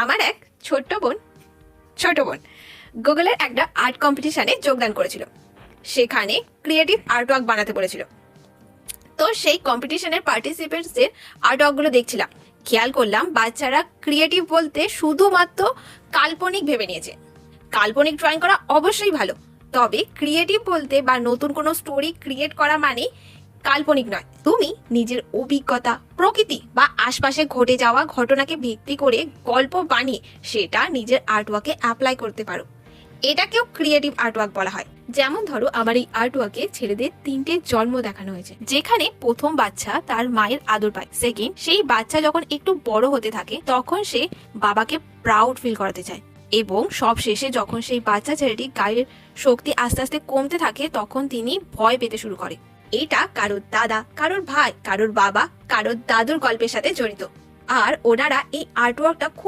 আমার এক ছোট বোন গুগলের একটা আর্ট কম্পিটিশনে যোগদান করেছিল। সেখানে ক্রিয়েটিভ আর্ট ওয়ার্ক বানাতে বলেছিল। তো সেই কম্পিটিশনের পার্টিসিপেন্টসদের আর্ট ওয়ার্কগুলো দেখছিলাম, খেয়াল করলাম বাচ্চারা ক্রিয়েটিভ বলতে শুধুমাত্র কাল্পনিক ভেবে নিয়েছে। কাল্পনিক ড্রয়িং করা অবশ্যই ভালো, তবে ক্রিয়েটিভ বলতে বা নতুন কোনো স্টোরি ক্রিয়েট করা মানে কাল্পনিক নয়। তুমি নিজের অভিজ্ঞতা, প্রকৃতি বা আশপাশে ঘটে যাওয়া ঘটনাকে ভিত্তি করে গল্প বানিয়ে সেটা নিজের আর্টওয়ার্কে অ্যাপ্লাই করতে পারো। এটাকেও ক্রিয়েটিভ আর্টওয়ার্ক বলা হয়। যেমন ধরো, আমার এই আর্টওয়ার্কে ছেলেদের 3টে জন্ম দেখানো হয়েছে, যেখানে প্রথম বাচ্চা তার মায়ের আদর পায়। সেকেন্ড, সেই বাচ্চা যখন একটু বড় হতে থাকে তখন সে বাবাকে প্রাউড ফিল করাতে চায়। এবং সব শেষে যখন সেই বাচ্চা ছেলেটির গায়ের শক্তি আস্তে আস্তে কমতে থাকে তখন তিনি ভয় পেতে শুরু করে। এটা কারোর দাদা, কারোর ভাই, কারোর বাবা, কারোর দাদুর গল্পের সাথে জড়িত। আর ওনারা এই আর্টওয়ার্কটা খুব